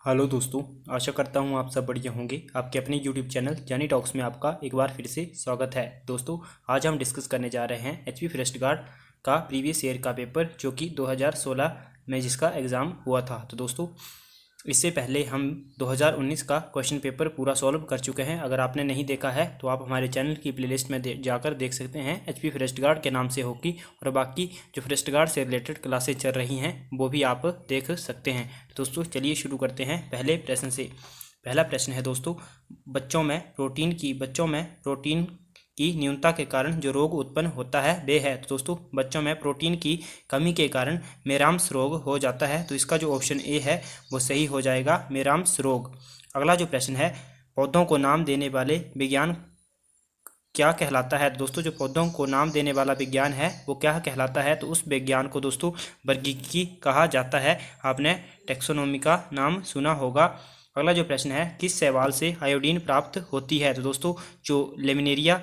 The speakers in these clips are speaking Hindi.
हेलो दोस्तों, आशा करता हूँ आप सब बढ़िया होंगे। आपके अपने यूट्यूब चैनल जानी टॉक्स में आपका एक बार फिर से स्वागत है। दोस्तों, आज हम डिस्कस करने जा रहे हैं एचपी फॉरेस्ट गार्ड का प्रीवियस ईयर का पेपर, जो कि 2016 में जिसका एग्ज़ाम हुआ था। तो दोस्तों, इससे पहले हम 2019 का क्वेश्चन पेपर पूरा सॉल्व कर चुके हैं। अगर आपने नहीं देखा है तो आप हमारे चैनल की प्लेलिस्ट में जाकर देख सकते हैं। एचपी फॉरेस्ट गार्ड के नाम से होगी, और बाकी जो फॉरेस्ट गार्ड से रिलेटेड क्लासेस चल रही हैं वो भी आप देख सकते हैं। दोस्तों, चलिए शुरू करते हैं पहले प्रश्न से। पहला प्रश्न है दोस्तों, बच्चों में प्रोटीन की न्यूनता के कारण जो रोग उत्पन्न होता है वे है। तो दोस्तों, बच्चों में प्रोटीन की कमी के कारण मेराम्स रोग हो जाता है। तो इसका जो ऑप्शन ए है वो सही हो जाएगा, मेराम्स रोग। अगला जो प्रश्न है, पौधों को नाम देने वाले विज्ञान क्या कहलाता है। दोस्तों, जो पौधों को नाम देने वाला विज्ञान है वो क्या कहलाता है। तो उस विज्ञान को दोस्तों वर्गीकी कहा जाता है। आपने टैक्सोनॉमी का नाम सुना होगा। अगला जो प्रश्न है, किस शैवाल से आयोडीन प्राप्त होती है। तो दोस्तों, जो लेमिनेरिया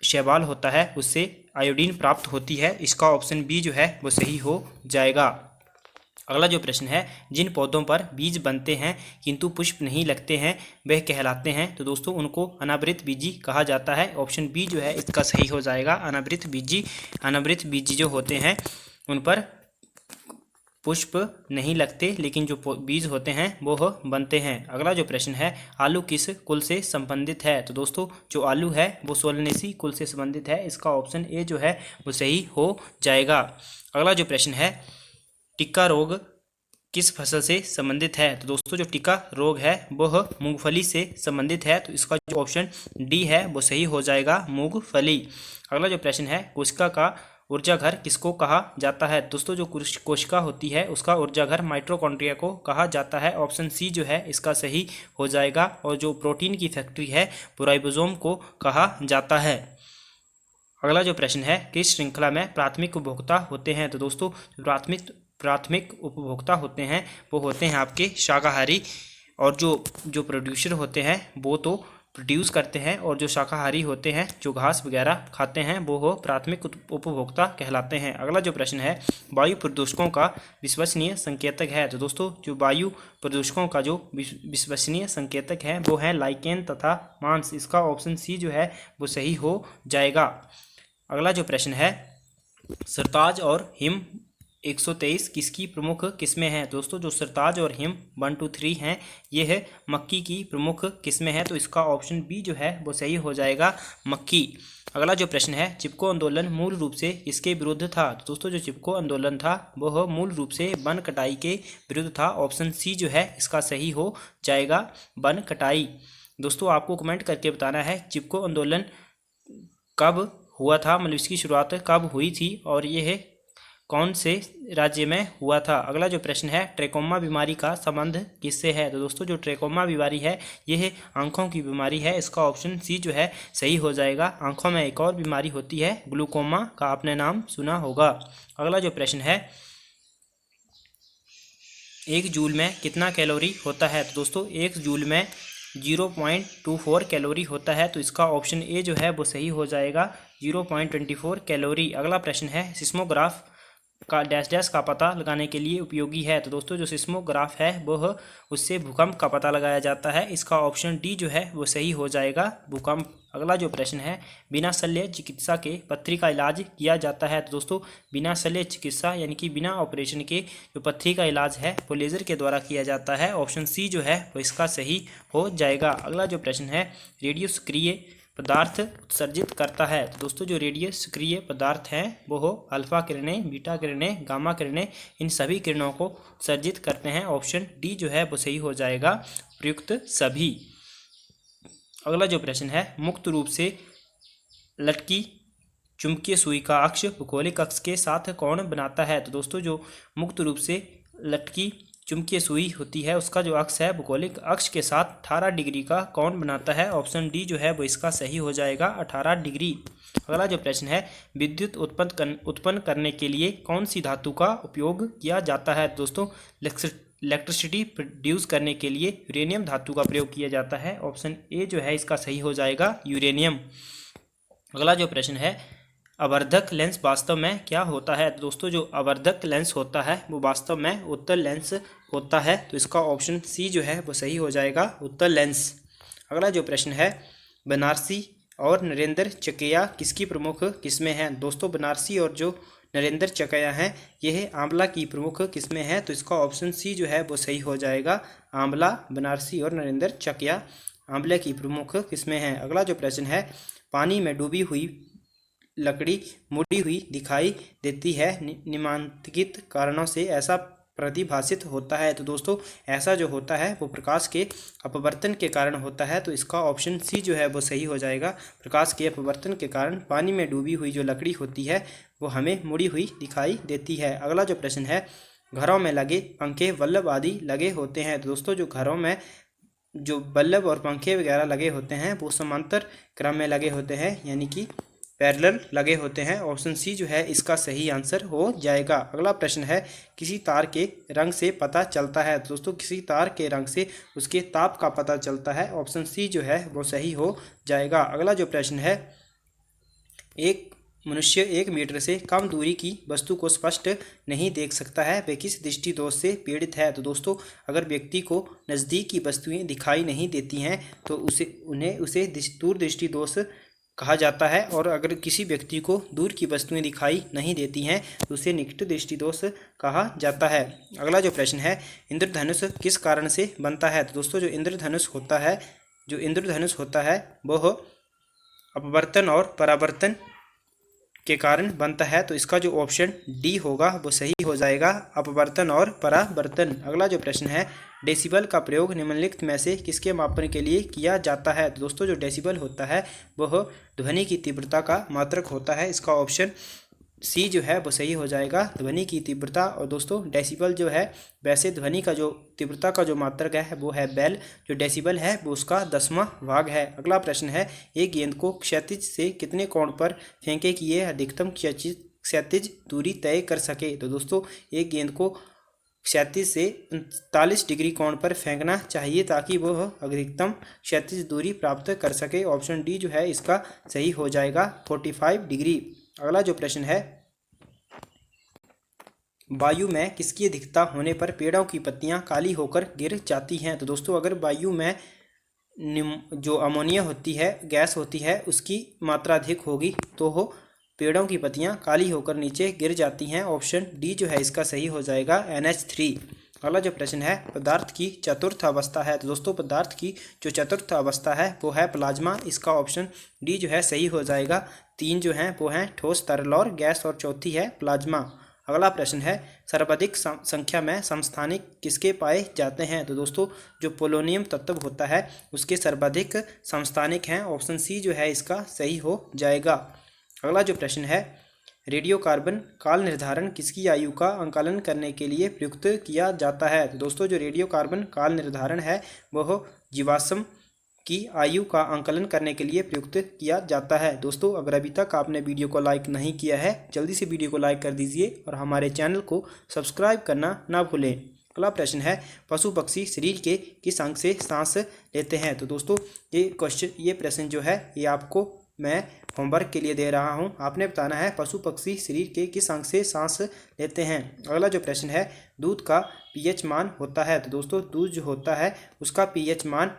शैवाल होता है उससे आयोडीन प्राप्त होती है। इसका ऑप्शन बी जो है वो सही हो जाएगा। अगला जो प्रश्न है, जिन पौधों पर बीज बनते हैं किंतु पुष्प नहीं लगते हैं वह कहलाते हैं। तो दोस्तों, उनको अनावृत बीजी कहा जाता है। ऑप्शन बी जो है इसका सही हो जाएगा, अनावृत बीजी। अनावृत बीजी जो होते हैं उन पर पुष्प नहीं लगते, लेकिन जो बीज होते हैं वो बनते हैं। अगला जो प्रश्न है, आलू किस कुल से संबंधित है। तो दोस्तों, जो आलू है वो सोलनेसी कुल से संबंधित है। इसका ऑप्शन ए जो है वो सही हो जाएगा। अगला जो प्रश्न है, टिक्का रोग किस फसल से संबंधित है। तो दोस्तों, जो टिक्का रोग है वह मूंगफली से संबंधित है। तो इसका जो ऑप्शन डी है वो सही हो जाएगा, मूंगफली। अगला जो प्रश्न है, कोशिका का ऊर्जा घर किसको कहा जाता है। दोस्तों, जो कोशिका होती है उसका ऊर्जा घर माइटोकॉन्ड्रिया को कहा जाता है। ऑप्शन सी जो है इसका सही हो जाएगा। और जो प्रोटीन की फैक्ट्री है वो राइबोसोम को कहा जाता है। अगला जो प्रश्न है, किस श्रृंखला में प्राथमिक उपभोक्ता होते हैं। तो दोस्तों, प्राथमिक उपभोक्ता होते हैं वो होते हैं आपके शाकाहारी, और जो प्रोड्यूसर होते हैं वो तो प्रोड्यूस करते हैं, और जो शाकाहारी होते हैं जो घास वगैरह खाते हैं वो हो प्राथमिक उपभोक्ता कहलाते हैं। अगला जो प्रश्न है, वायु प्रदूषकों का विश्वसनीय संकेतक है। तो दोस्तों, जो वायु प्रदूषकों का जो विश्वसनीय संकेतक है वो है लाइकेन तथा मांस। इसका ऑप्शन सी जो है वो सही हो जाएगा। अगला जो प्रश्न है, सरताज और हिम 123 किसकी प्रमुख किस्में हैं। दोस्तों, जो सरताज और हिम 1 2 3 हैं ये है मक्की की प्रमुख किस्में हैं। तो इसका ऑप्शन बी जो है वो सही हो जाएगा, मक्की। अगला जो प्रश्न है, चिपको आंदोलन मूल रूप से किसके विरुद्ध था। तो दोस्तों, जो चिपको आंदोलन था वह मूल रूप से वन कटाई के विरुद्ध था। ऑप्शन सी जो है इसका सही हो जाएगा, वन कटाई। दोस्तों, आपको कमेंट करके बताना है चिपको आंदोलन कब हुआ था, मतलब इसकी शुरुआत कब हुई थी और ये है कौन से राज्य में हुआ था। अगला जो प्रश्न है, ट्रेकोमा बीमारी का संबंध किससे है। तो दोस्तों, जो ट्रेकोमा बीमारी है ये है आंखों की बीमारी है। इसका ऑप्शन सी जो है सही हो जाएगा। आंखों में एक और बीमारी होती है ग्लूकोमा का, आपने नाम सुना होगा। अगला जो प्रश्न है, 1 जूल में कितना कैलोरी होता है। तो दोस्तों, 1 जूल में 0.24 कैलोरी होता है। तो इसका ऑप्शन ए जो है वो सही हो जाएगा, 0.24 कैलोरी। अगला प्रश्न है, सिस्मोग्राफ का डैश डैश का पता लगाने के लिए उपयोगी है। तो दोस्तों, जो सिस्मोग्राफ है वह उससे भूकंप का पता लगाया जाता है। इसका ऑप्शन डी जो है वो सही हो जाएगा, भूकंप। अगला जो प्रश्न है, बिना शल्य चिकित्सा के पथरी का इलाज किया जाता है। तो दोस्तों, बिना शल्य चिकित्सा यानी कि बिना ऑपरेशन के जो पथरी का इलाज है वो लेज़र के द्वारा किया जाता है। ऑप्शन सी जो है वो इसका सही हो जाएगा। अगला जो प्रश्न है, रेडियो सक्रिय पदार्थ उत्सर्जित करता है। तो दोस्तों, जो रेडियो सक्रिय पदार्थ हैं वो हो अल्फा किरणें, बीटा किरणें, गामा किरणें, इन सभी किरणों को उत्सर्जित करते हैं। ऑप्शन डी जो है वो सही हो जाएगा, प्रयुक्त सभी। अगला जो प्रश्न है, मुक्त रूप से लटकी चुंबकीय सुई का अक्ष भूगोलिक अक्ष के साथ कौन बनाता है। तो दोस्तों, जो मुक्त रूप से लटकी चुंबकीय सुई होती है उसका जो अक्ष है भूगोलिक अक्ष के साथ 18 डिग्री का कौन बनाता है। ऑप्शन डी जो है वो इसका सही हो जाएगा, 18 डिग्री। अगला जो प्रश्न है, विद्युत उत्पन्न करने के लिए कौन सी धातु का उपयोग किया जाता है। दोस्तों, इलेक्ट्रिसिटी प्रोड्यूस करने के लिए यूरेनियम धातु का प्रयोग किया जाता है। ऑप्शन ए जो है इसका सही हो जाएगा, यूरेनियम। अगला जो प्रश्न है, अवर्धक लेंस वास्तव में क्या होता है? तो दोस्तों जो अवर्धक लेंस होता है वो वास्तव में उत्तल लेंस होता है। तो इसका ऑप्शन सी जो है वो सही हो जाएगा, उत्तल लेंस। अगला जो प्रश्न है, बनारसी और नरेंद्र चकेया किसकी प्रमुख किस्में हैं? दोस्तों बनारसी और जो नरेंद्र चकेया हैं यह आंवला की प्रमुख किस्में हैं। तो इसका ऑप्शन सी जो है वो सही हो जाएगा, आंवला। बनारसी और नरेंद्र चकेया आंवले की प्रमुख किस्में हैं। अगला जो प्रश्न है, पानी में डूबी हुई लकड़ी मुड़ी हुई दिखाई देती है, निम्नलिखित कारणों से ऐसा प्रतिभासित होता है। तो दोस्तों ऐसा जो होता है वो प्रकाश के अपवर्तन के कारण होता है। तो इसका ऑप्शन सी जो है वो सही हो जाएगा, प्रकाश के अपवर्तन के कारण पानी में डूबी हुई जो लकड़ी होती है वो हमें मुड़ी हुई दिखाई देती है। अगला जो प्रश्न है, घरों में लगे पंखे बल्ब आदि लगे होते हैं। तो दोस्तों जो घरों में जो बल्ब और पंखे वगैरह लगे होते हैं वो समांतर क्रम में लगे होते हैं, यानी कि पैरेलल लगे होते हैं। ऑप्शन सी जो है इसका सही आंसर हो जाएगा। अगला प्रश्न है, किसी तार के रंग से पता चलता है? दोस्तों किसी तार के रंग से उसके ताप का पता चलता है। ऑप्शन सी जो है वो सही हो जाएगा। अगला जो प्रश्न है, एक मनुष्य 1 मीटर से कम दूरी की वस्तु को स्पष्ट नहीं देख सकता है, वह किस दृष्टि दोष से पीड़ित है? तो दोस्तों अगर व्यक्ति को नज़दीक की वस्तुएं दिखाई नहीं देती हैं तो उसे दूर दृष्टि दोष कहा जाता है। और अगर किसी व्यक्ति को दूर की वस्तुएं दिखाई नहीं देती हैं तो उसे निकट दृष्टि दोष कहा जाता है। अगला जो प्रश्न है, इंद्रधनुष किस कारण से बनता है? तो दोस्तों जो इंद्रधनुष होता है वह अपवर्तन और परावर्तन के कारण बनता है। तो इसका जो ऑप्शन डी होगा वो सही हो जाएगा, अपवर्तन और परावर्तन। अगला जो प्रश्न है, डेसिबल का प्रयोग निम्नलिखित में से किसके मापन के लिए किया जाता है? तो दोस्तों जो डेसिबल होता है वह ध्वनि की तीव्रता का मात्रक होता है। इसका ऑप्शन सी जो है वो सही हो जाएगा, ध्वनि की तीव्रता। और दोस्तों डेसिबल जो है, वैसे ध्वनि का जो तीव्रता का जो मात्रक है वो है बेल, जो डेसिबल है वो उसका 10वां भाग है। अगला प्रश्न है, एक गेंद को क्षैतिज से कितने कोण पर फेंके कि ये अधिकतम क्षैतिज दूरी तय कर सके? तो दोस्तों एक गेंद को क्षैतिज से 45 डिग्री कोण पर फेंकना चाहिए ताकि वह अधिकतम क्षैतिज दूरी प्राप्त कर सके। ऑप्शन डी जो है इसका सही हो जाएगा, 45 डिग्री। अगला जो प्रश्न है, वायु में किसकी अधिकता होने पर पेड़ों की पत्तियां काली होकर गिर जाती हैं? तो दोस्तों अगर वायु में जो अमोनिया होती है, गैस होती है, उसकी मात्रा अधिक होगी तो हो पेड़ों की पत्तियां काली होकर नीचे गिर जाती हैं। ऑप्शन डी जो है इसका सही हो जाएगा, NH3। अगला जो प्रश्न है, पदार्थ की चतुर्थ अवस्था है? तो दोस्तों पदार्थ की जो चतुर्थ अवस्था है वो है प्लाज्मा। इसका ऑप्शन डी जो है सही हो जाएगा। 3 जो हैं वो हैं ठोस, तरल और गैस, और चौथी है प्लाज्मा। अगला प्रश्न है, सर्वाधिक संख्या में समस्थानिक किसके पाए जाते हैं? तो दोस्तों जो पोलोनियम तत्व होता है उसके सर्वाधिक समस्थानिक हैं। ऑप्शन सी जो है इसका सही हो जाएगा। अगला जो प्रश्न है, रेडियो कार्बन काल निर्धारण किसकी आयु का आंकलन करने के लिए प्रयुक्त किया जाता है? तो दोस्तों जो रेडियो कार्बन काल निर्धारण है वह जीवाश्म की आयु का आंकलन करने के लिए प्रयुक्त किया जाता है। दोस्तों अगर अभी तक आपने वीडियो को लाइक नहीं किया है जल्दी से वीडियो को लाइक कर दीजिए और हमारे चैनल को सब्सक्राइब करना ना भूलें। अगला प्रश्न है, पशु पक्षी शरीर के किस अंग से सांस लेते हैं? तो दोस्तों ये प्रश्न जो है ये आपको मैं होमवर्क के लिए दे रहा हूं। आपने बताना है पशु पक्षी शरीर के किस अंग से सांस लेते हैं। अगला जो प्रश्न है, दूध का पीएच मान होता है? तो दोस्तों दूध जो होता है उसका पीएच मान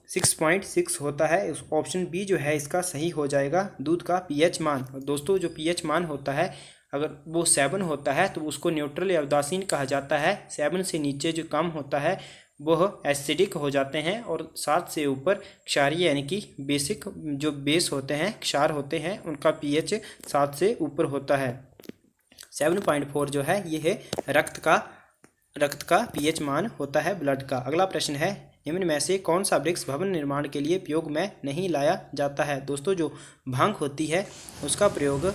6.6 होता है। ऑप्शन बी जो है इसका सही हो जाएगा, दूध का पीएच मान। दोस्तों जो पीएच मान होता है अगर वो 7 होता है तो उसको न्यूट्रल या उदासीन कहा जाता है। 7 से नीचे जो कम होता है वह एसिडिक हो जाते हैं, और 7 से ऊपर क्षारीय यानी कि बेसिक जो बेस होते हैं, क्षार होते हैं, उनका पीएच 7 से ऊपर होता है। 7.4 जो है ये है रक्त का पीएच मान होता है, ब्लड का। अगला प्रश्न है, निम्न में से कौन सा वृक्ष भवन निर्माण के लिए प्रयोग में नहीं लाया जाता है? दोस्तों जो भांग होती है उसका प्रयोग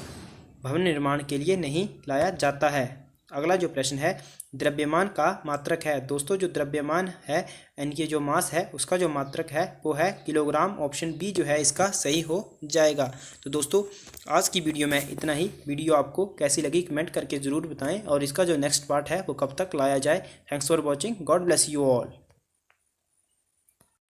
भवन निर्माण के लिए नहीं लाया जाता है। अगला जो प्रश्न है, द्रव्यमान का मात्रक है? दोस्तों जो द्रव्यमान है यानी जो मास है उसका जो मात्रक है वो है किलोग्राम। ऑप्शन बी जो है इसका सही हो जाएगा। तो दोस्तों आज की वीडियो में इतना ही। वीडियो आपको कैसी लगी कमेंट करके ज़रूर बताएं, और इसका जो नेक्स्ट पार्ट है वो कब तक लाया जाए। Thanks for watching, God bless you all.